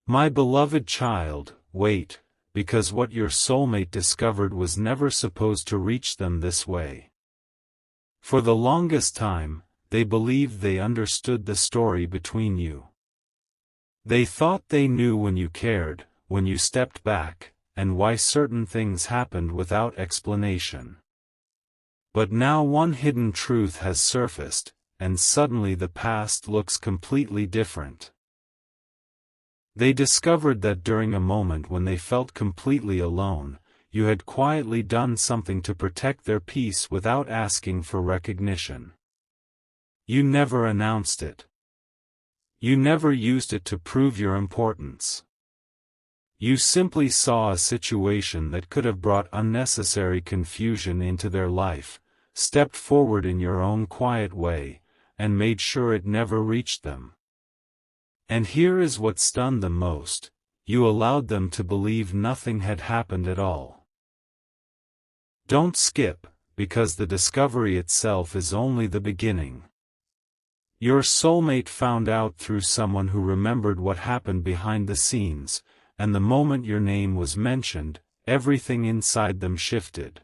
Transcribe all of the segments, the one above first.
My beloved child, wait, because what your soulmate discovered was never supposed to reach them this way. For the longest time, they believed they understood the story between you. They thought they knew when you cared, when you stepped back, and why certain things happened without explanation. But now one hidden truth has surfaced, and suddenly the past looks completely different. They discovered that during a moment when they felt completely alone, you had quietly done something to protect their peace without asking for recognition. You never announced it. You never used it to prove your importance. You simply saw a situation that could have brought unnecessary confusion into their life, stepped forward in your own quiet way, and made sure it never reached them. And here is what stunned them most: you allowed them to believe nothing had happened at all. Don't skip, because the discovery itself is only the beginning. Your soulmate found out through someone who remembered what happened behind the scenes, and the moment your name was mentioned, everything inside them shifted.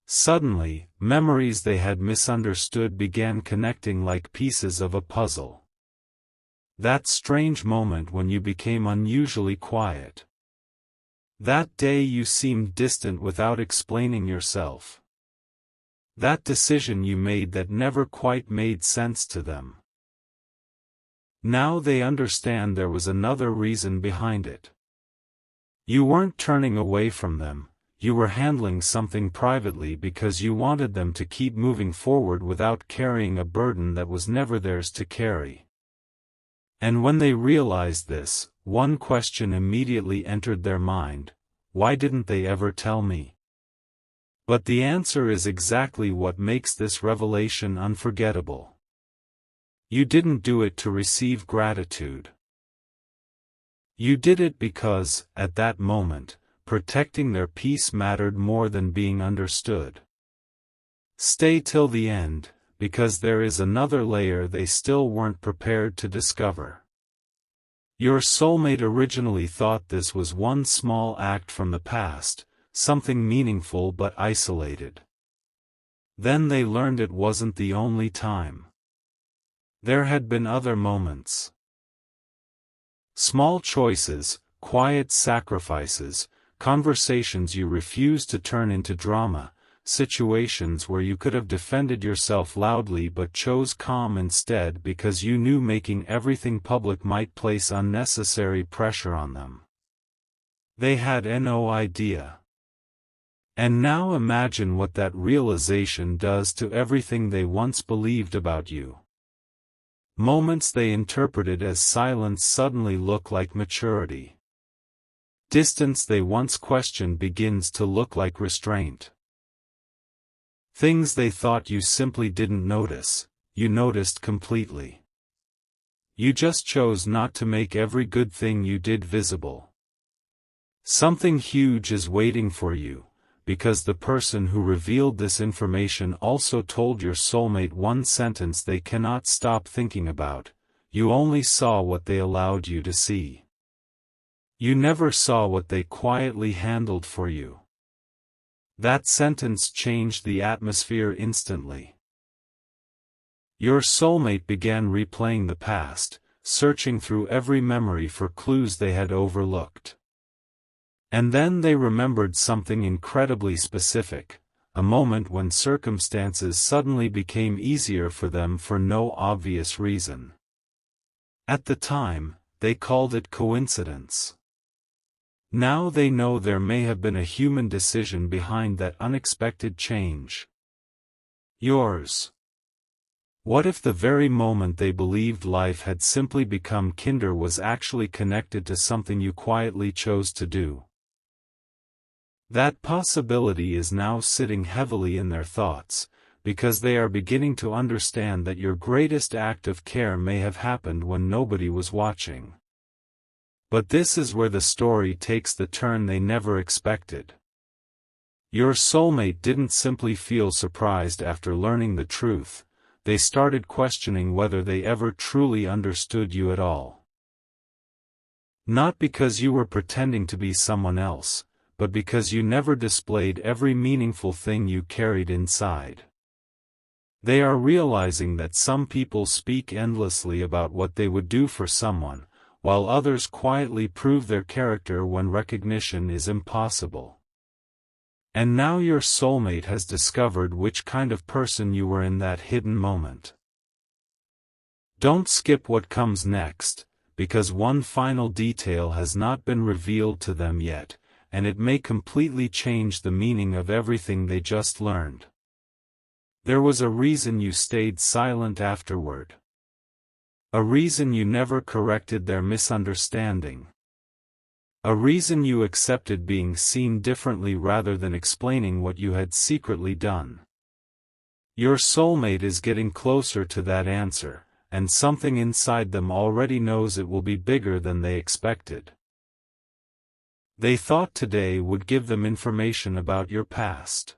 Suddenly, memories they had misunderstood began connecting like pieces of a puzzle. That strange moment when you became unusually quiet. That day you seemed distant without explaining yourself. That decision you made that never quite made sense to them. Now they understand there was another reason behind it. You weren't turning away from them. You were handling something privately because you wanted them to keep moving forward without carrying a burden that was never theirs to carry. And when they realized this, one question immediately entered their mind: why didn't they ever tell me? But the answer is exactly what makes this revelation unforgettable. You didn't do it to receive gratitude. You did it because, at that moment, protecting their peace mattered more than being understood. Stay till the end, because there is another layer they still weren't prepared to discover. Your soulmate originally thought this was one small act from the past, something meaningful but isolated. Then they learned it wasn't the only time. There had been other moments. Small choices, quiet sacrifices, conversations you refused to turn into drama, situations where you could have defended yourself loudly but chose calm instead because you knew making everything public might place unnecessary pressure on them. They had no idea. And now imagine what that realization does to everything they once believed about you. Moments they interpreted as silence suddenly look like maturity. Distance they once questioned begins to look like restraint. Things they thought you simply didn't notice, you noticed completely. You just chose not to make every good thing you did visible. Something huge is waiting for you, because the person who revealed this information also told your soulmate one sentence they cannot stop thinking about: you only saw what they allowed you to see. You never saw what they quietly handled for you. That sentence changed the atmosphere instantly. Your soulmate began replaying the past, searching through every memory for clues they had overlooked. And then they remembered something incredibly specific, a moment when circumstances suddenly became easier for them for no obvious reason. At the time, they called it coincidence. Now they know there may have been a human decision behind that unexpected change. Yours. What if the very moment they believed life had simply become kinder was actually connected to something you quietly chose to do? That possibility is now sitting heavily in their thoughts, because they are beginning to understand that your greatest act of care may have happened when nobody was watching. But this is where the story takes the turn they never expected. Your soulmate didn't simply feel surprised after learning the truth, they started questioning whether they ever truly understood you at all. Not because you were pretending to be someone else, but because you never displayed every meaningful thing you carried inside. They are realizing that some people speak endlessly about what they would do for someone, while others quietly prove their character when recognition is impossible. And now your soulmate has discovered which kind of person you were in that hidden moment. Don't skip what comes next, because one final detail has not been revealed to them yet, and it may completely change the meaning of everything they just learned. There was a reason you stayed silent afterward. A reason you never corrected their misunderstanding. A reason you accepted being seen differently rather than explaining what you had secretly done. Your soulmate is getting closer to that answer, and something inside them already knows it will be bigger than they expected. They thought today would give them information about your past.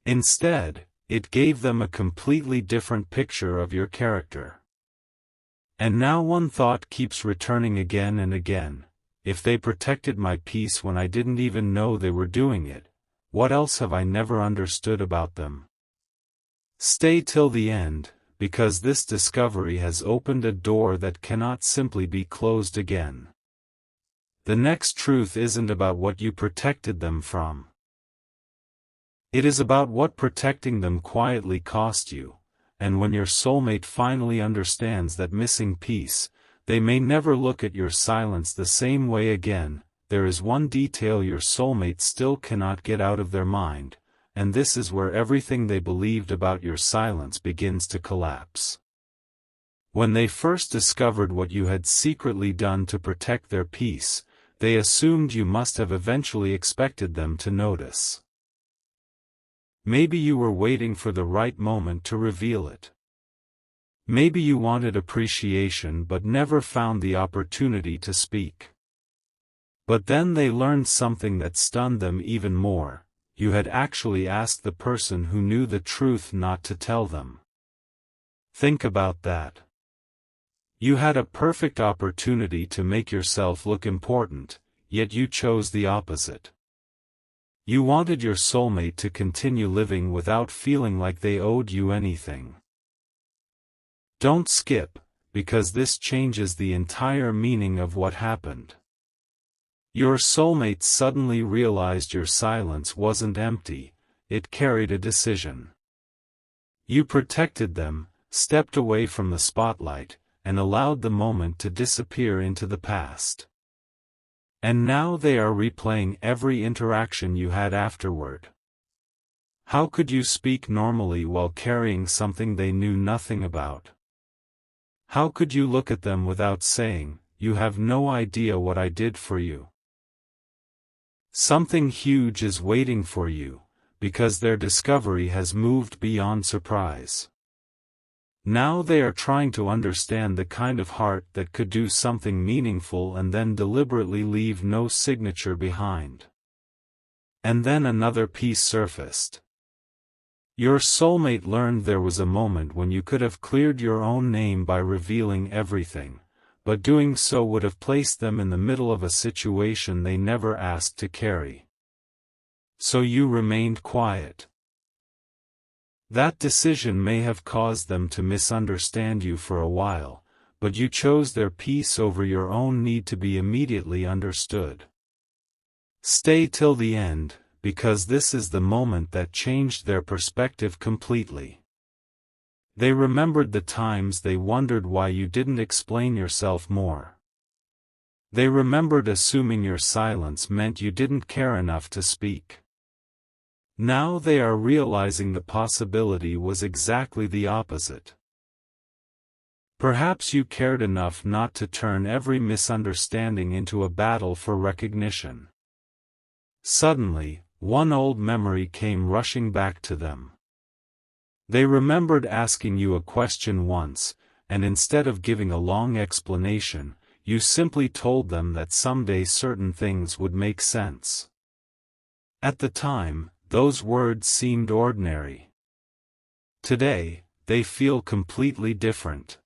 Instead, it gave them a completely different picture of your character. And now one thought keeps returning again and again: if they protected my peace when I didn't even know they were doing it, what else have I never understood about them? Stay till the end, because this discovery has opened a door that cannot simply be closed again. The next truth isn't about what you protected them from. It is about what protecting them quietly cost you, and when your soulmate finally understands that missing piece, they may never look at your silence the same way again. There is one detail your soulmate still cannot get out of their mind, and this is where everything they believed about your silence begins to collapse. When they first discovered what you had secretly done to protect their peace, they assumed you must have eventually expected them to notice. Maybe you were waiting for the right moment to reveal it. Maybe you wanted appreciation but never found the opportunity to speak. But then they learned something that stunned them even more: you had actually asked the person who knew the truth not to tell them. Think about that. You had a perfect opportunity to make yourself look important, yet you chose the opposite. You wanted your soulmate to continue living without feeling like they owed you anything. Don't skip, because this changes the entire meaning of what happened. Your soulmate suddenly realized your silence wasn't empty, it carried a decision. You protected them, stepped away from the spotlight, and allowed the moment to disappear into the past. And now they are replaying every interaction you had afterward. How could you speak normally while carrying something they knew nothing about? How could you look at them without saying, "You have no idea what I did for you"? Something huge is waiting for you, because their discovery has moved beyond surprise. Now they are trying to understand the kind of heart that could do something meaningful and then deliberately leave no signature behind. And then another piece surfaced. Your soulmate learned there was a moment when you could have cleared your own name by revealing everything, but doing so would have placed them in the middle of a situation they never asked to carry. So you remained quiet. That decision may have caused them to misunderstand you for a while, but you chose their peace over your own need to be immediately understood. Stay till the end, because this is the moment that changed their perspective completely. They remembered the times they wondered why you didn't explain yourself more. They remembered assuming your silence meant you didn't care enough to speak. Now they are realizing the possibility was exactly the opposite. Perhaps you cared enough not to turn every misunderstanding into a battle for recognition. Suddenly, one old memory came rushing back to them. They remembered asking you a question once, and instead of giving a long explanation, you simply told them that someday certain things would make sense. At the time, those words seemed ordinary. Today, they feel completely different.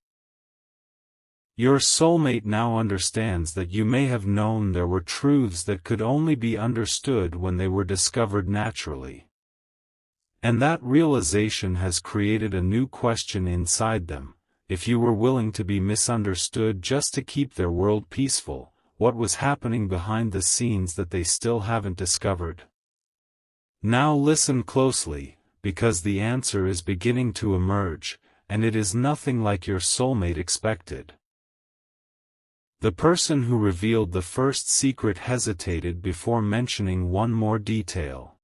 Your soulmate now understands that you may have known there were truths that could only be understood when they were discovered naturally. And that realization has created a new question inside them: if you were willing to be misunderstood just to keep their world peaceful, what was happening behind the scenes that they still haven't discovered? Now listen closely, because the answer is beginning to emerge, and it is nothing like your soulmate expected. The person who revealed the first secret hesitated before mentioning one more detail.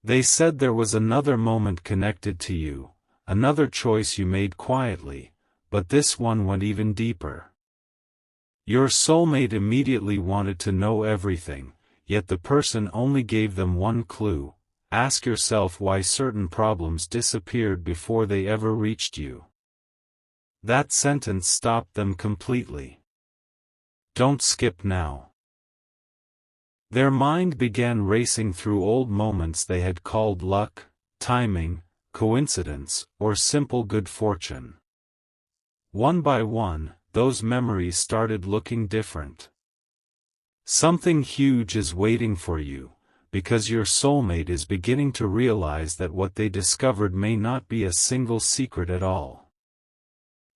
They said there was another moment connected to you, another choice you made quietly, but this one went even deeper. Your soulmate immediately wanted to know everything, yet the person only gave them one clue: ask yourself why certain problems disappeared before they ever reached you. That sentence stopped them completely. Don't skip now. Their mind began racing through old moments they had called luck, timing, coincidence, or simple good fortune. One by one, those memories started looking different. Something huge is waiting for you, because your soulmate is beginning to realize that what they discovered may not be a single secret at all.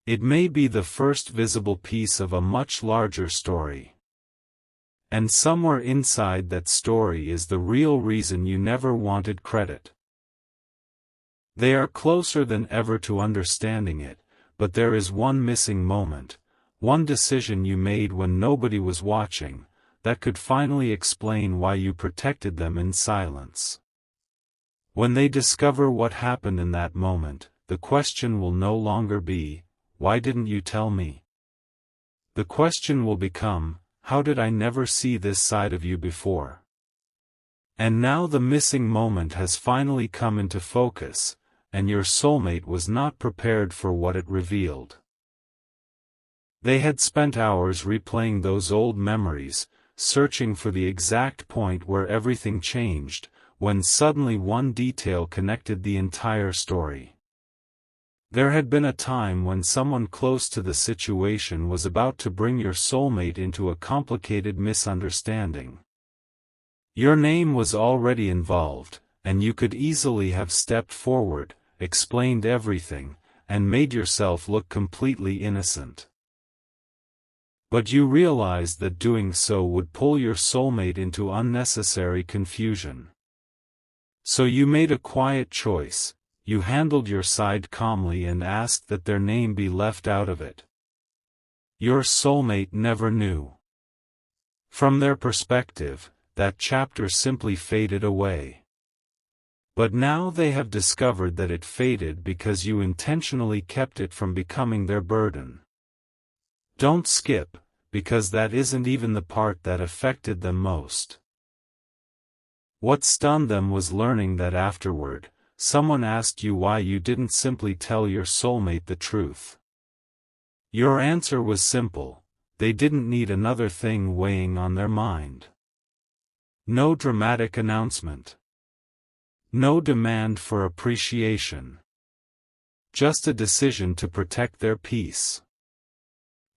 It may be the first visible piece of a much larger story. And somewhere inside that story is the real reason you never wanted credit. They are closer than ever to understanding it, but there is one missing moment, one decision you made when nobody was watching, that could finally explain why you protected them in silence. When they discover what happened in that moment, the question will no longer be, "Why didn't you tell me?" The question will become, "How did I never see this side of you before?" And now the missing moment has finally come into focus, and your soulmate was not prepared for what it revealed. They had spent hours replaying those old memories, searching for the exact point where everything changed, when suddenly one detail connected the entire story. There had been a time when someone close to the situation was about to bring your soulmate into a complicated misunderstanding. Your name was already involved, and you could easily have stepped forward, explained everything, and made yourself look completely innocent. But you realized that doing so would pull your soulmate into unnecessary confusion. So you made a quiet choice. You handled your side calmly and asked that their name be left out of it. Your soulmate never knew. From their perspective, that chapter simply faded away. But now they have discovered that it faded because you intentionally kept it from becoming their burden. Don't skip, because that isn't even the part that affected them most. What stunned them was learning that afterward, someone asked you why you didn't simply tell your soulmate the truth. Your answer was simple: they didn't need another thing weighing on their mind. No dramatic announcement. No demand for appreciation. Just a decision to protect their peace.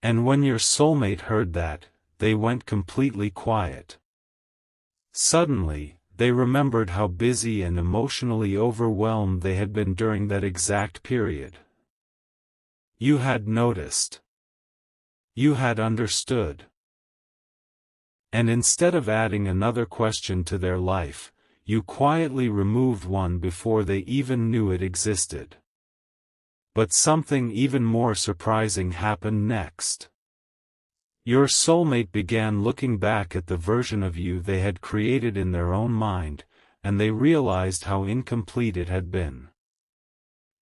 And when your soulmate heard that, they went completely quiet. Suddenly, they remembered how busy and emotionally overwhelmed they had been during that exact period. You had noticed. You had understood. And instead of adding another question to their life, you quietly removed one before they even knew it existed. But something even more surprising happened next. Your soulmate began looking back at the version of you they had created in their own mind, and they realized how incomplete it had been.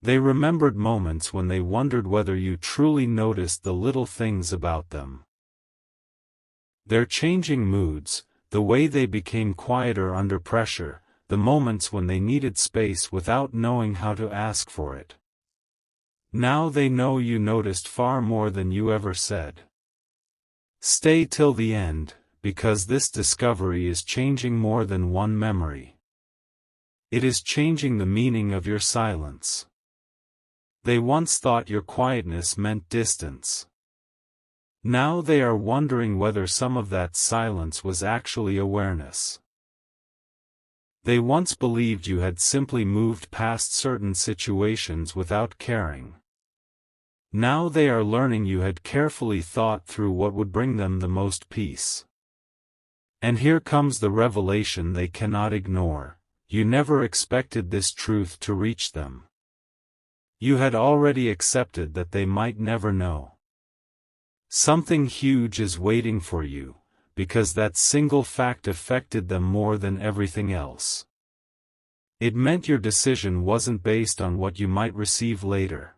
They remembered moments when they wondered whether you truly noticed the little things about them. Their changing moods, the way they became quieter under pressure, the moments when they needed space without knowing how to ask for it. Now they know you noticed far more than you ever said. Stay till the end, because this discovery is changing more than one memory. It is changing the meaning of your silence. They once thought your quietness meant distance. Now they are wondering whether some of that silence was actually awareness. They once believed you had simply moved past certain situations without caring. Now they are learning you had carefully thought through what would bring them the most peace. And here comes the revelation they cannot ignore: you never expected this truth to reach them. You had already accepted that they might never know. Something huge is waiting for you, because that single fact affected them more than everything else. It meant your decision wasn't based on what you might receive later.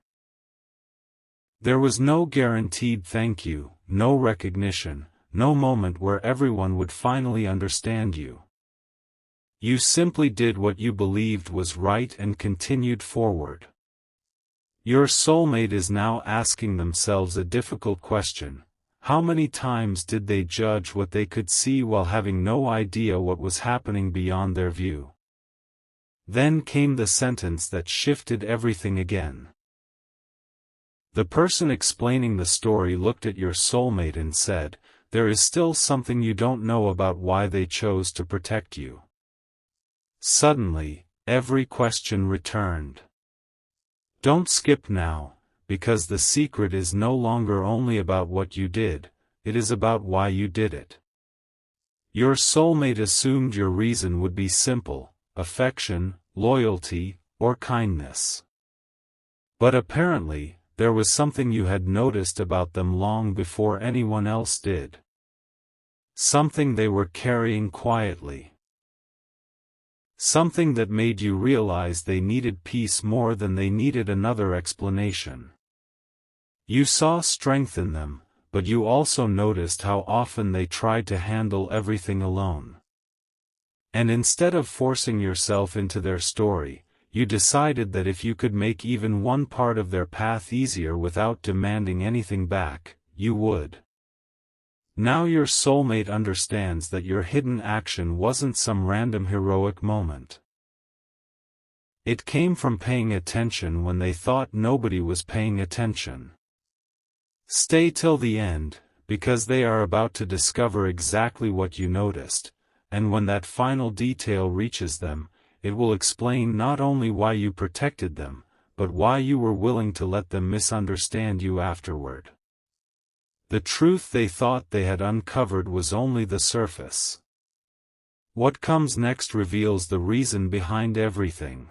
There was no guaranteed thank you, no recognition, no moment where everyone would finally understand you. You simply did what you believed was right and continued forward. Your soulmate is now asking themselves a difficult question: how many times did they judge what they could see while having no idea what was happening beyond their view? Then came the sentence that shifted everything again. The person explaining the story looked at your soulmate and said, "There is still something you don't know about why they chose to protect you." Suddenly, every question returned. Don't skip now, because the secret is no longer only about what you did, it is about why you did it. Your soulmate assumed your reason would be simple: affection, loyalty, or kindness. But apparently, there was something you had noticed about them long before anyone else did. Something they were carrying quietly. Something that made you realize they needed peace more than they needed another explanation. You saw strength in them, but you also noticed how often they tried to handle everything alone. And instead of forcing yourself into their story, you decided that if you could make even one part of their path easier without demanding anything back, you would. Now your soulmate understands that your hidden action wasn't some random heroic moment. It came from paying attention when they thought nobody was paying attention. Stay till the end, because they are about to discover exactly what you noticed, and when that final detail reaches them, it will explain not only why you protected them, but why you were willing to let them misunderstand you afterward. The truth they thought they had uncovered was only the surface. What comes next reveals the reason behind everything.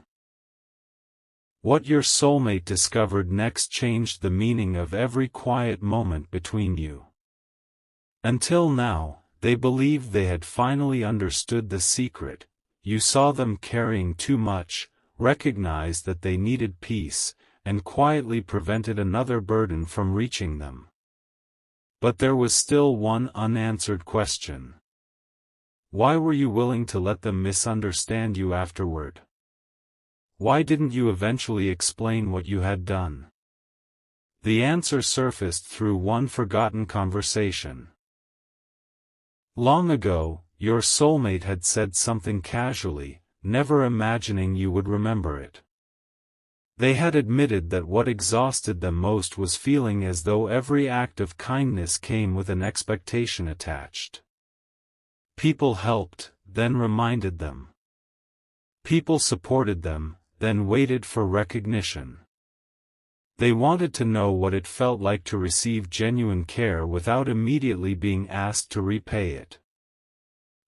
What your soulmate discovered next changed the meaning of every quiet moment between you. Until now, they believed they had finally understood the secret. You saw them carrying too much, recognized that they needed peace, and quietly prevented another burden from reaching them. But there was still one unanswered question. Why were you willing to let them misunderstand you afterward? Why didn't you eventually explain what you had done? The answer surfaced through one forgotten conversation. Long ago, your soulmate had said something casually, never imagining you would remember it. They had admitted that what exhausted them most was feeling as though every act of kindness came with an expectation attached. People helped, then reminded them. People supported them, then waited for recognition. They wanted to know what it felt like to receive genuine care without immediately being asked to repay it.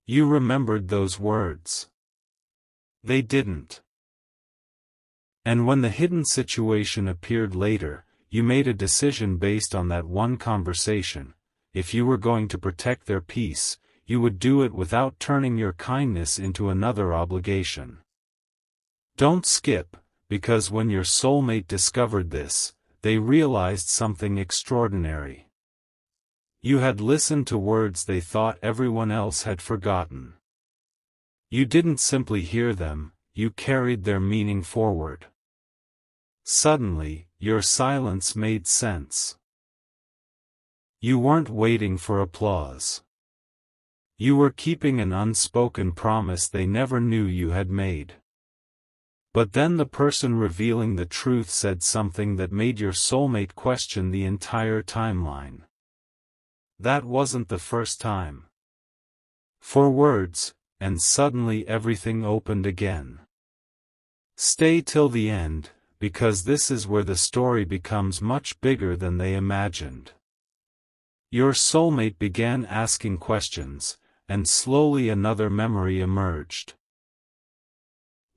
You remembered those words. They didn't. And when the hidden situation appeared later, you made a decision based on that one conversation. If you were going to protect their peace, you would do it without turning your kindness into another obligation. Don't skip, because when your soulmate discovered this, they realized something extraordinary. You had listened to words they thought everyone else had forgotten. You didn't simply hear them, you carried their meaning forward. Suddenly, your silence made sense. You weren't waiting for applause. You were keeping an unspoken promise they never knew you had made. But then the person revealing the truth said something that made your soulmate question the entire timeline. That wasn't the first time. 4 words, and suddenly everything opened again. Stay till the end, because this is where the story becomes much bigger than they imagined. Your soulmate began asking questions, and slowly another memory emerged.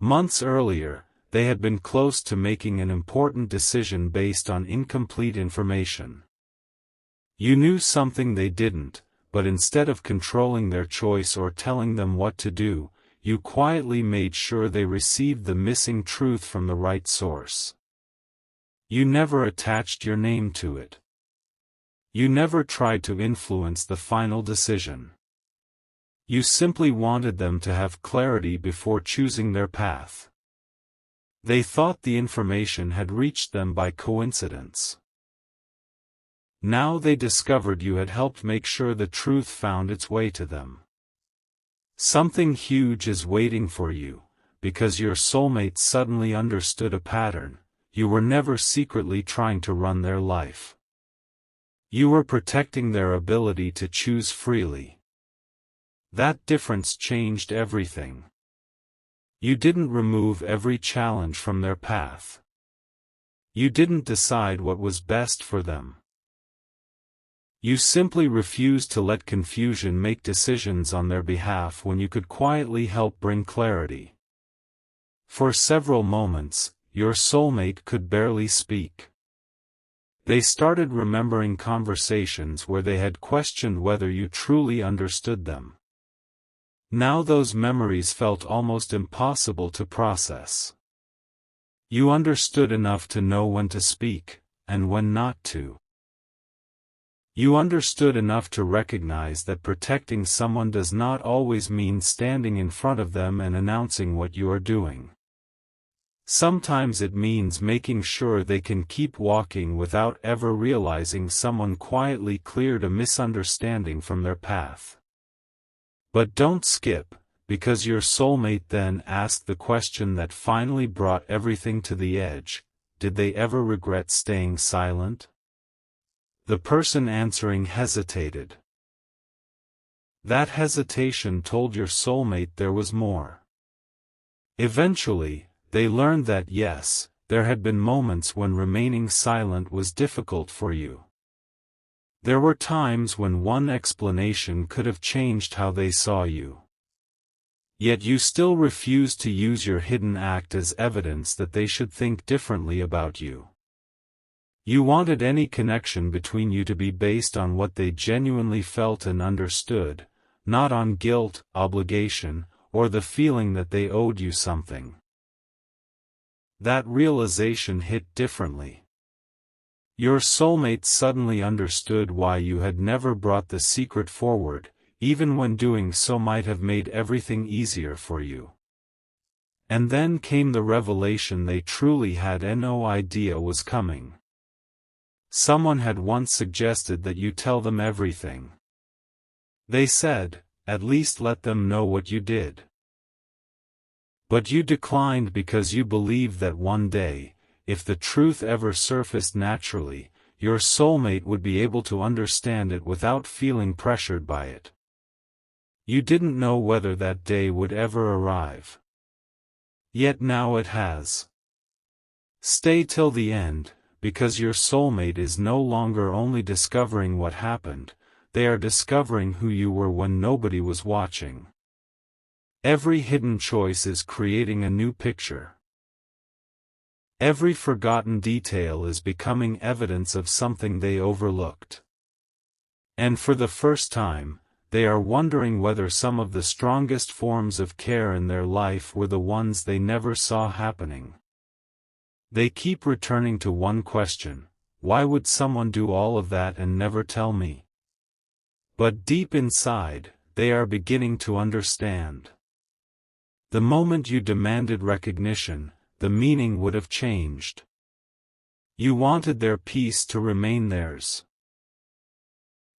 Months earlier, they had been close to making an important decision based on incomplete information. You knew something they didn't, but instead of controlling their choice or telling them what to do, you quietly made sure they received the missing truth from the right source. You never attached your name to it. You never tried to influence the final decision. You simply wanted them to have clarity before choosing their path. They thought the information had reached them by coincidence. Now they discovered you had helped make sure the truth found its way to them. Something huge is waiting for you, because your soulmate suddenly understood a pattern. You were never secretly trying to run their life. You were protecting their ability to choose freely. That difference changed everything. You didn't remove every challenge from their path. You didn't decide what was best for them. You simply refused to let confusion make decisions on their behalf when you could quietly help bring clarity. For several moments, your soulmate could barely speak. They started remembering conversations where they had questioned whether you truly understood them. Now those memories felt almost impossible to process. You understood enough to know when to speak, and when not to. You understood enough to recognize that protecting someone does not always mean standing in front of them and announcing what you are doing. Sometimes it means making sure they can keep walking without ever realizing someone quietly cleared a misunderstanding from their path. But don't skip, because your soulmate then asked the question that finally brought everything to the edge: did they ever regret staying silent? The person answering hesitated. That hesitation told your soulmate there was more. Eventually, they learned that yes, there had been moments when remaining silent was difficult for you. There were times when one explanation could have changed how they saw you. Yet you still refused to use your hidden act as evidence that they should think differently about you. You wanted any connection between you to be based on what they genuinely felt and understood, not on guilt, obligation, or the feeling that they owed you something. That realization hit differently. Your soulmate suddenly understood why you had never brought the secret forward, even when doing so might have made everything easier for you. And then came the revelation they truly had no idea was coming. Someone had once suggested that you tell them everything. They said, at least let them know what you did. But you declined because you believed that one day, if the truth ever surfaced naturally, your soulmate would be able to understand it without feeling pressured by it. You didn't know whether that day would ever arrive. Yet now it has. Stay till the end, because your soulmate is no longer only discovering what happened, they are discovering who you were when nobody was watching. Every hidden choice is creating a new picture. Every forgotten detail is becoming evidence of something they overlooked. And for the first time, they are wondering whether some of the strongest forms of care in their life were the ones they never saw happening. They keep returning to one question: why would someone do all of that and never tell me? But deep inside, they are beginning to understand. The moment you demanded recognition, the meaning would have changed. You wanted their peace to remain theirs.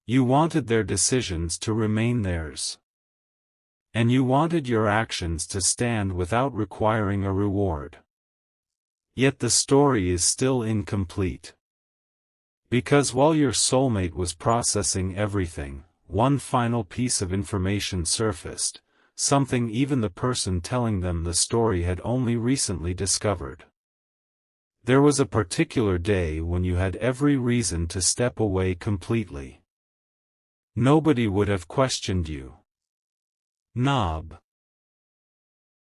You wanted their decisions to remain theirs. And you wanted your actions to stand without requiring a reward. Yet the story is still incomplete. Because while your soulmate was processing everything, one final piece of information surfaced, something even the person telling them the story had only recently discovered. There was a particular day when you had every reason to step away completely. Nobody would have questioned you. Knob.